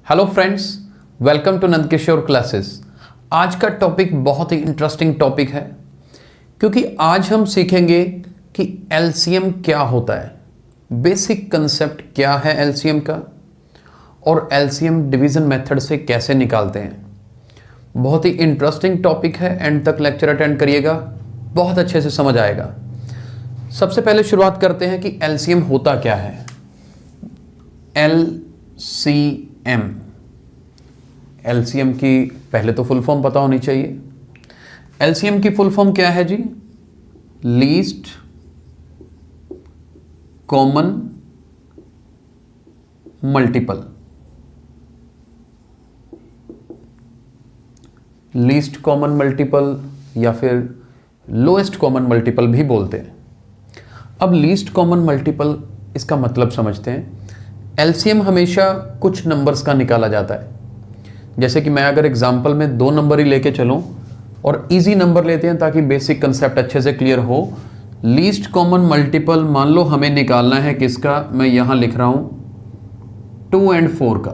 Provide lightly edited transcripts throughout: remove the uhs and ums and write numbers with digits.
Hello friends, welcome to Nandkishore classes. आज का topic बहुत ही इंटरेस्टिंग टॉपिक है क्योंकि आज हम सीखेंगे कि एलसीएम क्या होता है, बेसिक कंसेप्ट क्या है एलसीएम का और एलसीएम डिवीज़न मेथड से कैसे निकालते हैं। बहुत ही इंटरेस्टिंग टॉपिक है, एंड तक लेक्चर अटेंड करिएगा, बहुत अच्छे से समझ आएगा। सबसे पहले शुरुआत करते हैं कि एलसीएम होता क्या है। एलसीएम की पहले तो फुल फॉर्म पता होनी चाहिए। एलसीएम की फुल फॉर्म क्या है जी? Least common multiple. Least common multiple या फिर लोएस्ट कॉमन मल्टीपल भी बोलते हैं। अब लीस्ट कॉमन मल्टीपल, इसका मतलब समझते हैं। एलसीएम हमेशा कुछ नंबर्स का निकाला जाता है। जैसे कि मैं अगर एग्जांपल में 2 नंबर ही लेके चलूं और इजी नंबर लेते हैं ताकि बेसिक कंसेप्ट अच्छे से क्लियर हो। लीस्ट कॉमन मल्टीपल मान लो हमें निकालना है किसका, मैं यहां लिख रहा हूं 2 और 4 का।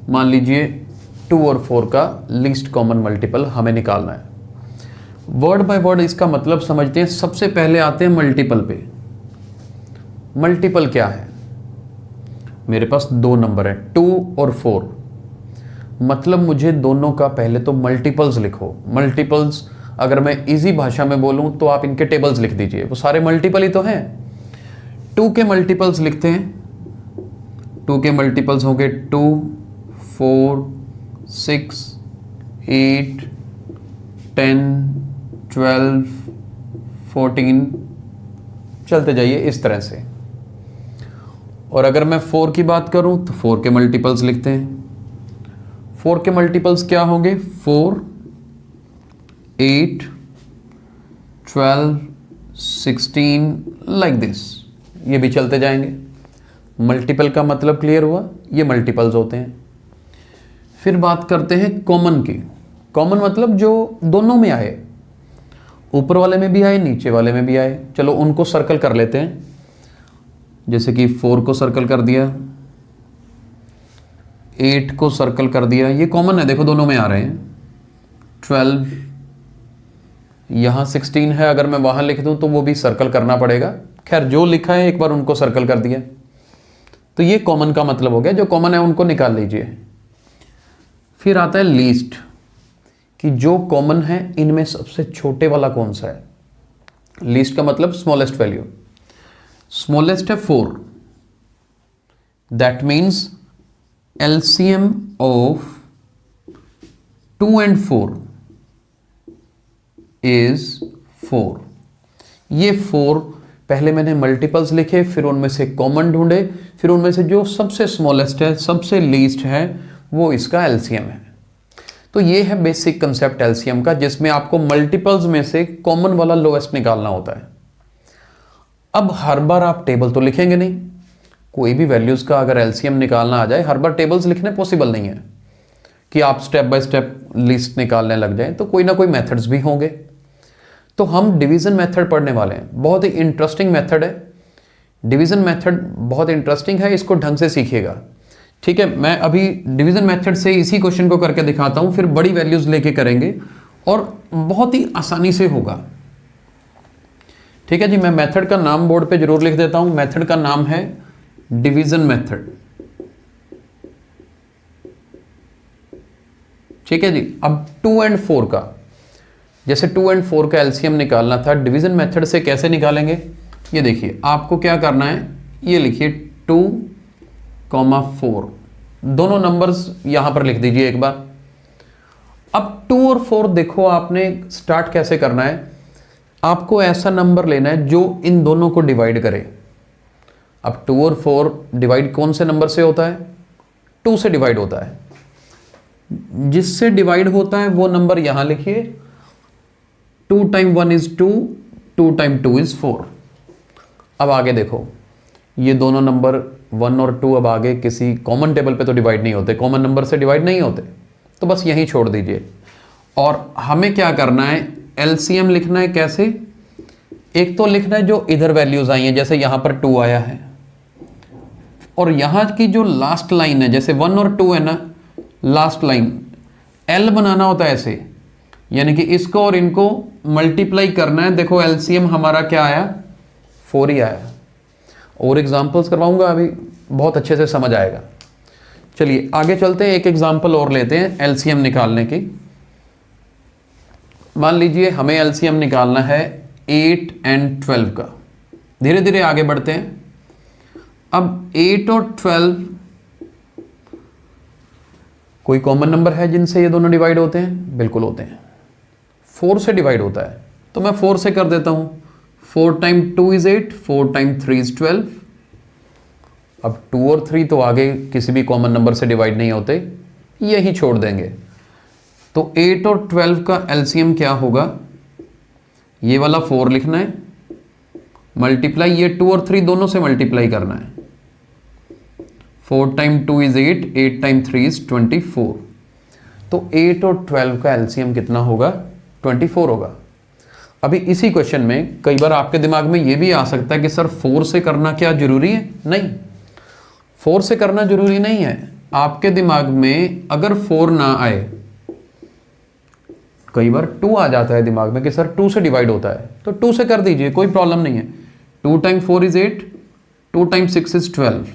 मान लीजिए 2 और 4 का लीस्ट कॉमन मल्टीपल हमें निकालना है। वर्ड बाय वर्ड इसका मतलब समझते हैं। सबसे पहले आते हैं मल्टीपल पे। मल्टीपल क्या है? मेरे पास 2 नंबर है 2 और 4, मतलब मुझे दोनों का पहले तो मल्टीपल्स लिखो। मल्टीपल्स अगर मैं इजी भाषा में बोलूं तो आप इनके टेबल्स लिख दीजिए, वो सारे मल्टीपल ही तो हैं। 2 के मल्टीपल्स लिखते हैं। 2 के मल्टीपल्स होंगे 2, 4, 6, 8, 10, 12, 14, चलते जाइए इस तरह से। और अगर मैं 4 की बात करूं तो 4 के मल्टीपल्स लिखते हैं। 4 के मल्टीपल्स क्या होंगे? 4, 8, 12, 16, लाइक दिस। ये भी चलते जाएंगे। मल्टीपल का मतलब क्लियर हुआ, ये मल्टीपल्स होते हैं। फिर बात करते हैं कॉमन की। कॉमन मतलब जो दोनों में आए, ऊपर वाले में भी आए, नीचे वाले में भी आए। चलो उनको सर्कल कर लेते हैं। जैसे कि 4 को सर्कल कर दिया, 8 को सर्कल कर दिया, ये कॉमन है, देखो दोनों में आ रहे हैं। 12, यहाँ 16 है, अगर मैं वहाँ लिख दूँ तो वो भी सर्कल करना पड़ेगा। खैर जो लिखा है एक बार उनको सर्कल कर दिया, तो ये कॉमन का मतलब हो गया। जो कॉमन है उनको निकाल लीजिए। फिर आता है लीस्ट, कि जो कॉमन है इनमें सबसे छोटे वाला कौन सा है। लीस्ट का मतलब स्मॉलेस्ट वैल्यू। स्मॉलेस्ट है 4, that means LCM of 2 and 4 is 4। ये 4 पहले मैंने मल्टीपल्स लिखे, फिर उनमें से कॉमन ढूंढे, फिर उनमें से जो सबसे स्मॉलेस्ट है, सबसे लीस्ट है, वो इसका LCM है। तो ये है बेसिक कंसेप्ट LCM का, जिसमें आपको मल्टीपल्स में से कॉमन वाला लोएस्ट निकालना होता है। अब हर बार आप टेबल तो लिखेंगे नहीं, कोई भी वैल्यूज का अगर एलसीएम निकालना आ जाए, हर बार टेबल्स लिखने पॉसिबल नहीं है कि आप स्टेप बाय स्टेप लिस्ट निकालने लग जाएं, तो कोई ना कोई मेथड्स भी होंगे। तो हम डिवीजन मेथड पढ़ने वाले हैं। बहुत ही इंटरेस्टिंग मेथड है डिवीजन मेथड, बहुत इंटरेस्टिंग है, इसको ढंग से सीखिएगा। ठीक है, मैं अभी डिवीजन मेथड से इसी क्वेश्चन को करके दिखाता हूं, फिर बड़ी वैल्यूज लेके करेंगे और बहुत ही आसानी से होगा। ठीक है जी, मैं मेथड का नाम बोर्ड पे जरूर लिख देता हूं। मेथड का नाम है डिवीजन मेथड। ठीक है जी। अब 2 और 4 का, जैसे 2 और 4 का एलसीएम निकालना था, डिवीजन मेथड से कैसे निकालेंगे ये देखिए। आपको क्या करना है, ये लिखिए 2, 4, दोनों नंबर्स यहां पर लिख दीजिए एक बार। अब 2 और 4 देखो, आपने स्टार्ट कैसे करना है। आपको ऐसा नंबर लेना है जो इन दोनों को डिवाइड करे। अब 2 और 4 डिवाइड कौन से नंबर से होता है? 2 से डिवाइड होता है। जिससे डिवाइड होता है वो नंबर यहां लिखिए। 2 टाइम 1 इज 2, 2 टाइम 2 इज 4। अब आगे देखो, ये दोनों नंबर 1 और 2 अब आगे किसी कॉमन टेबल पे तो डिवाइड नहीं होते, कॉमन नंबर से डिवाइड नहीं होते, तो बस यहीं छोड़ दीजिए। और हमें क्या करना है, एलसीएम लिखना है। कैसे? एक तो लिखना है जो इधर वैल्यूज आई हैं, जैसे यहां पर 2 आया है, और यहाँ की जो लास्ट लाइन है, जैसे 1 और 2 है ना, लास्ट लाइन L बनाना होता है ऐसे, यानी कि इसको और इनको मल्टीप्लाई करना है। देखो एलसीएम हमारा क्या आया, 4 ही आया। और एग्जाम्पल्स करवाऊंगा अभी, बहुत अच्छे से समझ आएगा। चलिए आगे चलते हैं, एक एग्जाम्पल और लेते हैं एलसीएम निकालने की। मान लीजिए हमें एलसीएम निकालना है 8 and 12 का। धीरे धीरे आगे बढ़ते हैं। अब 8 और 12 कोई कॉमन नंबर है जिनसे ये दोनों डिवाइड होते हैं? बिल्कुल होते हैं। 4 से डिवाइड होता है, तो मैं 4 से कर देता हूं। 4 टाइम 2 इज 8, 4 टाइम 3 इज 12। अब 2 और 3 तो आगे किसी भी कॉमन नंबर से डिवाइड नहीं होते, यही छोड़ देंगे। तो 8 और 12 का एलसीएम क्या होगा? ये वाला 4 लिखना है, मल्टीप्लाई ये 2 और 3 दोनों से मल्टीप्लाई करना है। 4 टाइम 2 इज 8, 8 टाइम 3 इज 24। तो 8 और 12 का एलसीएम कितना होगा? 24 होगा। अभी इसी क्वेश्चन में कई बार आपके दिमाग में ये भी आ सकता है कि सर 4 से करना क्या जरूरी है? नहीं, 4 से करना जरूरी नहीं है। आपके दिमाग में अगर 4 ना आए, कई बार 2 आ जाता है दिमाग में कि सर 2 से डिवाइड होता है, तो 2 से कर दीजिए, कोई प्रॉब्लम नहीं है। 2 टाइम 4 इज 8, 2 टाइम 6 इज 12।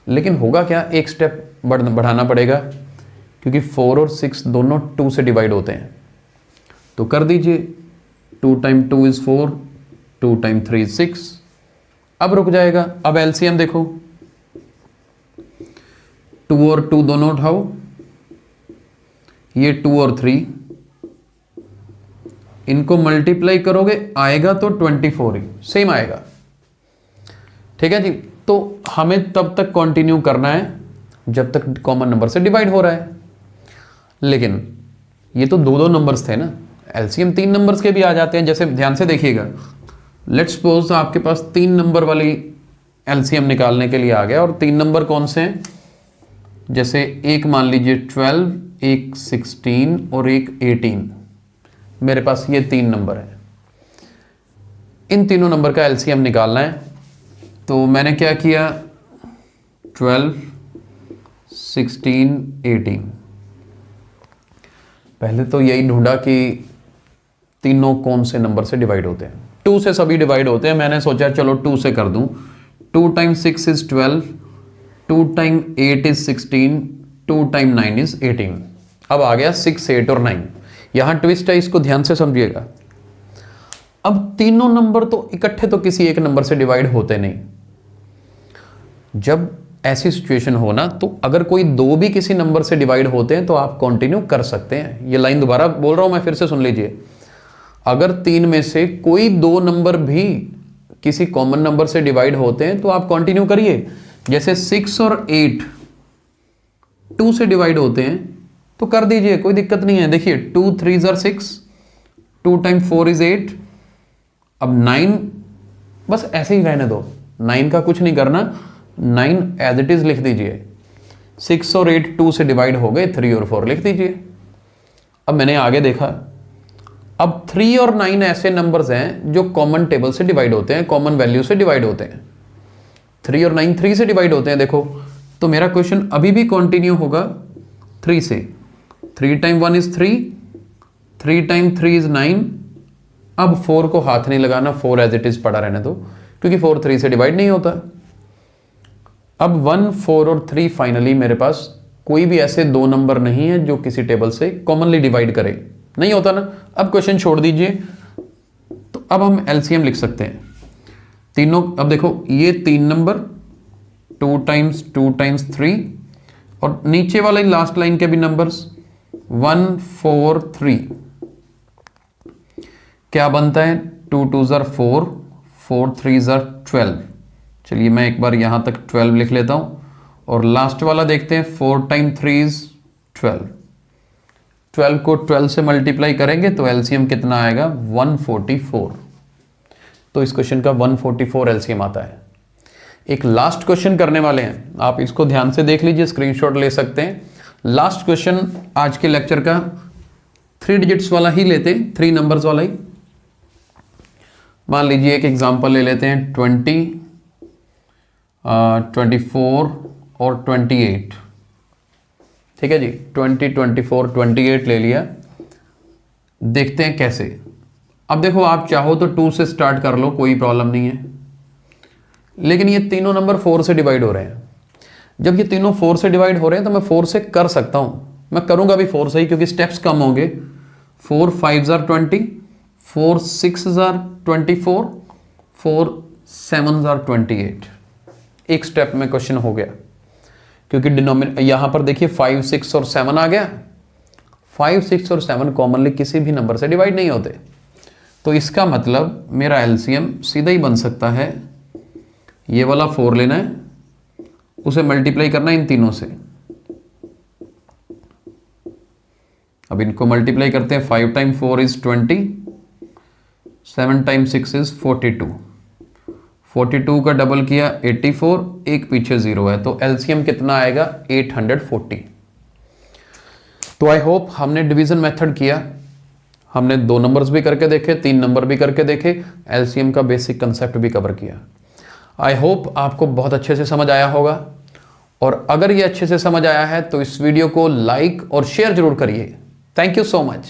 लेकिन होगा क्या, एक स्टेप बढ़ाना पड़ेगा, क्योंकि 4 और 6 दोनों 2 से डिवाइड होते हैं। तो कर दीजिए, 2 टाइम 2 इज 4, 2 टाइम 3 इज 6। अब रुक जाएगा। अब एलसीएम देखो, 2 और 2 दोनों उठाओ, ये 2 और 3, इनको मल्टीप्लाई करोगे आएगा तो 24 ही, सेम आएगा। ठीक है जी। तो हमें तब तक कंटिन्यू करना है जब तक कॉमन नंबर से डिवाइड हो रहा है। लेकिन ये तो 2-2 नंबर्स थे ना, एलसीएम 3 नंबर्स के भी आ जाते हैं। जैसे ध्यान से देखिएगा, लेट्स सपोज आपके पास 3 नंबर वाली एलसीएम निकालने के लिए आ गया, और 3 नंबर कौन से हैं? जैसे एक मान लीजिए 12, एक 16 और एक 18। मेरे पास ये 3 नंबर है, इन तीनों नंबर का एलसीएम निकालना है। तो मैंने क्या किया, 12, 16, 18। पहले तो यही ढूंढा कि तीनों कौन से नंबर से डिवाइड होते हैं। 2 से सभी डिवाइड होते हैं। मैंने सोचा चलो 2 से कर दूं। 2 time 6 is 12, 2 time 8 is 16, 2 time 9 is 18। अब आ गया 6, 8 और 9। यहां ट्विस्ट है, इसको ध्यान से समझिएगा। अब तीनों नंबर तो इकट्ठे तो किसी एक नंबर से डिवाइड होते नहीं। जब ऐसी सिचुएशन हो ना, तो अगर कोई 2 भी किसी नंबर से डिवाइड होते हैं तो आप कंटिन्यू कर सकते हैं। ये लाइन दोबारा बोल रहा हूं मैं, फिर से सुन लीजिए। अगर 3 में से कोई 2 नंबर भी किसी कॉमन नंबर से डिवाइड होते हैं तो आप कंटिन्यू करिए। जैसे 6 और 8 2 से डिवाइड होते हैं तो कर दीजिए, कोई दिक्कत नहीं है। देखिए 2 3 ज़र 6, 2 टाइम 4 इज 8। अब 9 बस ऐसे ही रहने दो, 9 का कुछ नहीं करना, 9 एज इट इज लिख दीजिए। 6 और 8 2 से डिवाइड हो गए, 3 और 4 लिख दीजिए। अब मैंने आगे देखा, अब 3 और 9 ऐसे नंबर्स हैं जो कॉमन टेबल से डिवाइड होते हैं, कॉमन वैल्यू से डिवाइड होते हैं। 3 और 9 3 से डिवाइड होते हैं। देखो, तो मेरा क्वेश्चन अभी भी कंटिन्यू होगा 3 से। 3 टाइम 1 इज 3, 3 टाइम 3 इज 9। अब 4 को हाथ नहीं लगाना, 4 एज इट इज पड़ा रहने दो, क्योंकि 4 3 से डिवाइड नहीं होता। अब 1, 4 और 3 फाइनली मेरे पास कोई भी ऐसे 2 नंबर नहीं है जो किसी टेबल से कॉमनली डिवाइड करे, नहीं होता ना। अब क्वेश्चन छोड़ दीजिए। तो अब हम एलसीएम लिख सकते हैं तीनों। अब देखो ये 3 नंबर, 2 टाइम्स 2 टाइम्स 3, और नीचे वाले लास्ट लाइन के भी नंबर्स 1, 4, 3। क्या बनता है? 2 2 ज़र 4, 4 3 ज़र 12। चलिए मैं एक बार यहां तक 12 लिख लेता हूं, और लास्ट वाला देखते हैं। 4 टाइम 3 इज 12। 12 को 12 से मल्टीप्लाई करेंगे तो एलसीएम कितना आएगा? 144। तो इस क्वेश्चन का 144 एलसीएम आता है। एक लास्ट क्वेश्चन करने वाले हैं, आप इसको ध्यान से देख लीजिए, स्क्रीनशॉट ले सकते हैं। लास्ट क्वेश्चन आज के लेक्चर का 3 डिजिट्स वाला ही लेते हैं, 3 नंबर्स वाला ही। मान लीजिए एक एग्जांपल ले लेते हैं 20, 24 और 28, ठीक है जी, 20, 24, 28 ले लिया। देखते हैं कैसे। अब देखो, आप चाहो तो 2 से स्टार्ट कर लो, कोई प्रॉब्लम नहीं है, लेकिन ये तीनों नंबर 4 से डिवाइड हो रहे हैं। जब ये तीनों 4 से डिवाइड हो रहे हैं तो मैं 4 से कर सकता हूं, मैं करूंगा भी 4 से ही, क्योंकि स्टेप्स कम होंगे। 4 5 आर 20, 4 6 आर 24, 4 7 आर 28। एक स्टेप में क्वेश्चन हो गया, क्योंकि डिनोमिनेटर यहां पर देखिए 5 6 और 7 आ गया। 5 6 और 7 कॉमनली किसी भी नंबर से डिवाइड नहीं होते, तो इसका मतलब मेरा एलसीएम सीधा ही बन सकता है, ये वाला 4 लेना है, उसे मल्टीप्लाई करना है इन तीनों से। अब इनको मल्टीप्लाई करते हैं। 5 टाइम 4 इज 20, 7 टाइम 6 इज 42, 42 का डबल किया 84, एक पीछे 0 है, तो एलसीएम कितना आएगा 840। तो आई होप हमने डिवीजन मेथड किया, हमने 2 नंबर्स भी करके देखे, 3 नंबर भी करके देखे, एलसीएम का बेसिक कंसेप्ट भी कवर किया। आई होप आपको बहुत अच्छे से समझ आया होगा, और अगर ये अच्छे से समझ आया है तो इस वीडियो को लाइक और शेयर जरूर करिए। Thank you so much.